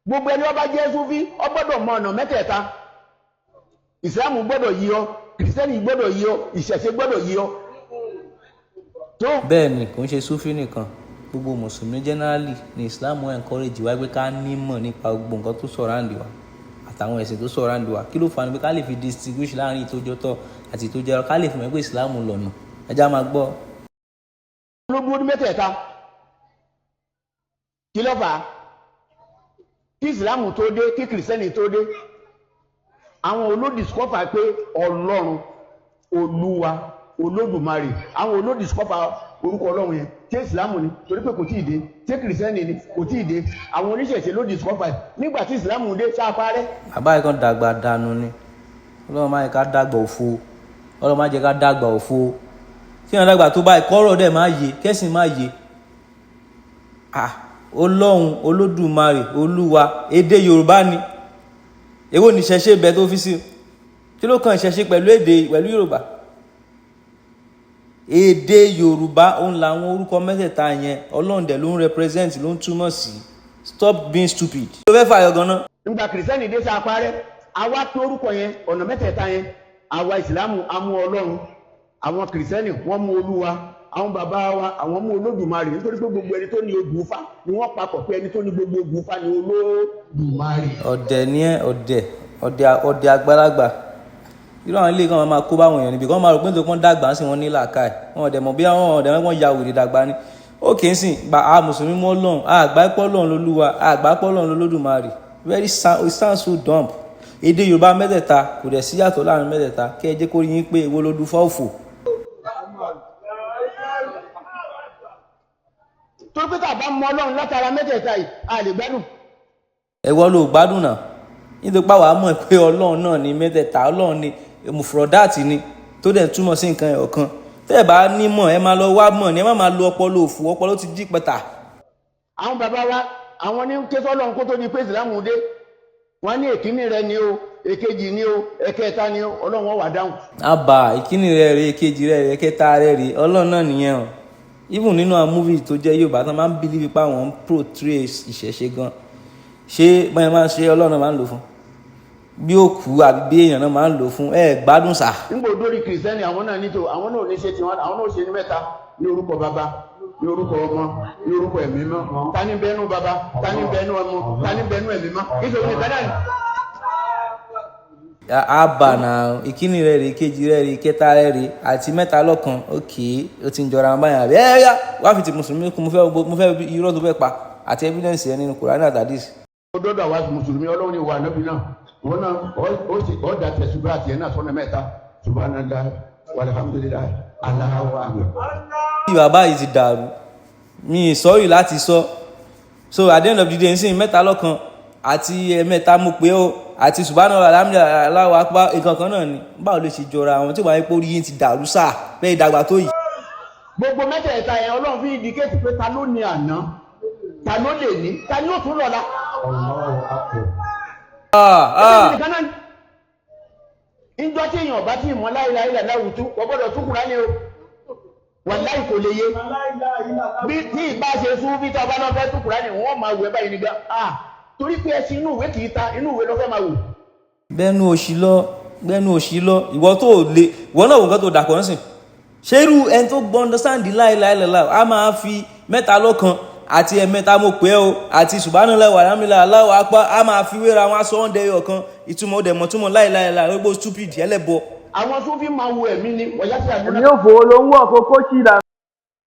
gbogbo ẹni ó bá jẹ́ súfí ó gbọ́dọ̀ mọ ọ̀nà mẹ́tẹ̀ẹ̀ta. ìsìlámù gbọ́dọ̀ yí ọ, kìrìsìtẹ́nì gbọ́dọ̀ yí ọ, ìṣẹ̀ṣe gbọ́dọ̀ yí ọ. bẹ́ẹ̀ ni kò ń ṣe súfí nìkan, gbogbo mùsùlùmí generally ni islam encourage wa pé ká nímọ̀ nípa gbogbo nǹkan tó surround wa àtàwọn ẹ̀sìn tó surround wa. kí ló fà ní pé ká lè fi distinguish láàrin ìtójọ́tọ̀ àti ìtójẹ́rọ, ká lè fi mọ̀ pé islam lọ̀nà. ẹja máa gbọ́. ológun ọdún mẹ́tẹ̀ẹ̀ta kí ló fà á? kí ìsìlámù tó dé, kí kìrìsìtẹ́nì tó dé, àwọn olódìskọ́fà pé ọlọ́run, olúwa, olódùmarè, àwọn olódìskọ́fà orúkọ ọlọ́run yẹn tí ìsìlámù ni torí pé kò tí ì dé, tí kìrìsìtẹ́nì ni kò tí ì dé, àwọn oníṣẹ̀ṣe lódìskọ́fà nígbà tí ìsìlámù dé ṣáàpárẹ́. bàbá yìí kan dàgbà dànù ni, ọlọ́run má jẹ́ ká dàgbà òfo, ọlọ́run má jẹ́ ká dàgbà òfo. kí wọn dàgbà tó báyìí kọ́rọ̀ dẹ̀ má yé, kẹ́sìn má yé. ọlọ́run, olódùmarè, olúwa, èdè yorùbá ni. èwo ni ìṣẹ̀ṣe bẹ tó fi sí? kí ló kàn ìṣẹ̀ṣe pẹ̀lú èdè pẹ̀lú yorùbá? èdè yorùbá òun làwọn orúkọ mẹ́tẹ̀ẹ̀ta yẹn, ọlọ́run dẹ̀ ló ń represent, ló ń túmọ̀ sí. stop being stupid. ló fẹ́ fàyọ gan-an. nígbà kìrìsìtẹ́nì dé ṣáàpárẹ́, àwa pé orúkọ yẹn, ọ̀nà mẹ́tẹ̀ẹ̀ta yẹn, àwa ìsìlámù amú ọlọ́run, àwọn kìrìsìtẹ́nì wọ́n mú olúwa, àwọn bàbá wa àwọn mú olódùmarè, nítorí pé gbogbo ẹni tó ní odù Ifá ni wọ́n papọ̀ pé ẹni tó ní gbogbo odù Ifá ni olódùmarè. ọ̀dẹ̀ ni ẹ́, ọ̀dẹ̀ àgbàlagbà. irú àwọn ilé kan máa kó báwọn èèyàn níbi kan máa rò pé nítorí wọ́n dàgbà sí wọn ní làákàyè, wọn ọ̀dẹ̀ mọ̀ bí àwọn ọ̀dẹ̀ wọn ya wèrè dàgbà ni. ó kì í sìn gba a mùsùlùmí mọ́ lọ́hùn, àgbà pọ́ lọ́hùn lolúwa, àgbà pọ́ lọ́hùn lolódùmarè. It sounds so dumb. èdè yorùbá mẹ́tẹ̀ẹ̀ta kò dẹ̀ sí yàtọ̀ láàrin mẹ́tẹ̀ẹ̀ta, kí ẹ jẹ́ kó rí yín pé èwo ló du fọ́ọ̀fù. tó pé tàbá mọ ọlọ́run látara mẹ́tẹ̀ẹ̀ta yìí a lè gbádùn. ẹ̀wọ́ ló gbádùn náà, nítorí pàwọ́ àmọ́ pé ọlọ́run náà ní mẹ́tẹ̀ẹ̀ta, ọlọ́run ní mufrodáàtì ni tó dẹ̀ túmọ̀ sí nǹkan ọ̀kan. tẹ́ ẹ bá nímọ̀ ẹ máa lọ wá mọ̀ ni, ẹ má máa lo ọpọlọ òfò, ọpọlọ ti jí pẹ̀tà. àwọn bàbá wa àwọn ní ké sọ́lọ́run kó tó di pé ìsìlámù dé, wọ́n ní èkíní rẹ ni o, èkejì ni o, ẹ̀kẹta ni o, ọlọ́run wà dáhùn. àbá ìkíní rẹ rè, èkejì rẹ rè, ẹ̀kẹta rẹ rè, ọlọ́run náà nìyẹn o. even nínú àwọn movie tó jẹ́ yorùbá tán máa ń believe pé àwọn ń portray ìṣẹ̀ṣe gan, ṣé báyìí máa ń ṣe ọlọ́run máa ń lò fún? bí òkú àbí bí èèyàn náà máa ń lò fún? gbádùn sà. nígbà odori kìrìsìtẹ́nì àwọn náà nítò, àwọn náà ò ní ṣe tiwọn, àwọn náà ò ṣe ní mẹ́ta, ní orúkọ bàbá, ní orúkọ ọmọ, ní orúkọ ẹ̀mí mọ́. ta ní bẹnu bàbá, ta ní bẹnu ọmọ, ta ní bẹnu ẹ̀mí mọ́, kí sọ ní kádà ní. àbà náà ìkíní rẹ rè, ìkejì rẹ rè, ìkẹta rẹ rè, àti mẹ́ta lọ́kan. ok ó ti ń jọra wọn báyìí àbí ẹ̀yà wá fi ti mùsùlùmí kún, mo fẹ́ irọ́ tó fẹ́ pa àti evidence ẹ nínú Kùránì àti Hadísì. ó dọ́dọ̀ àwa mùsùlùmí ọlọ́run ní wà lọ́bí náà, wọn náà ó dà tẹ̀sùbá àti ẹ̀ náà sọ́nà mẹ́ta, subhanallah walhamdulillah Allahu akbar. bí bàbá yìí ti dàrú, mi sọ́rí láti sọ, so at the end of the day nsìn mẹ́ta lọ́kan àti ẹ̀mẹ́ta mo pé ó àti subhanallah alhamdulillah Allahu akbar nǹkan kan náà ni. báwo ló ṣe jọra àwọn tí wàá yẹ pé orí yín ti dàrú sáà bẹ́ẹ̀ ìdàgbà tó yìí. gbogbo mẹ́tẹ̀ẹ̀ta yẹn ọlọ́run fi indicate pé ta ló ní àná, ta ló lè ní, ta ni ó tún lọ́la. ìjọ tí èèyàn bá tí ì mọ̀ láìláìlà láwùjú kò gbọ́dọ̀ tún Kùránì o, wàláhì kò lè yé. bí tí ìbá ṣe sún bí tá a bá náà fẹ́ tún Kùránì wọ́n máa wù ẹ́ báyìí nígbà torí pé ẹṣin inú ìwé kì í ta, inú ìwé ló fẹ́ máa wù. gbẹ́nu òṣì lọ ìwọ tó lè, ìwọ náà wò nǹkan tó dàpọ̀ ń sìn. ṣé irú ẹni tó gbọ́ understand láìláìlà a máa fi mẹ́ta lọ́kan àti ẹ̀mẹ́ta mo pé o àti subhanallah walhamdulillah Allahu akbar a máa fi wéra wọn aṣọ ọ̀ndẹ̀ ẹyọ kan, ìtumọ̀ ọ̀dẹ̀ mọ̀túmọ̀ láìláìlà gbogbo stupid ẹlẹ́bọ. àwọn tó fi máa wo ẹ̀mí ni ọ̀yá sí àdúrà. èmi ò fowó ló ń wọ̀ kókó sí ìlànà.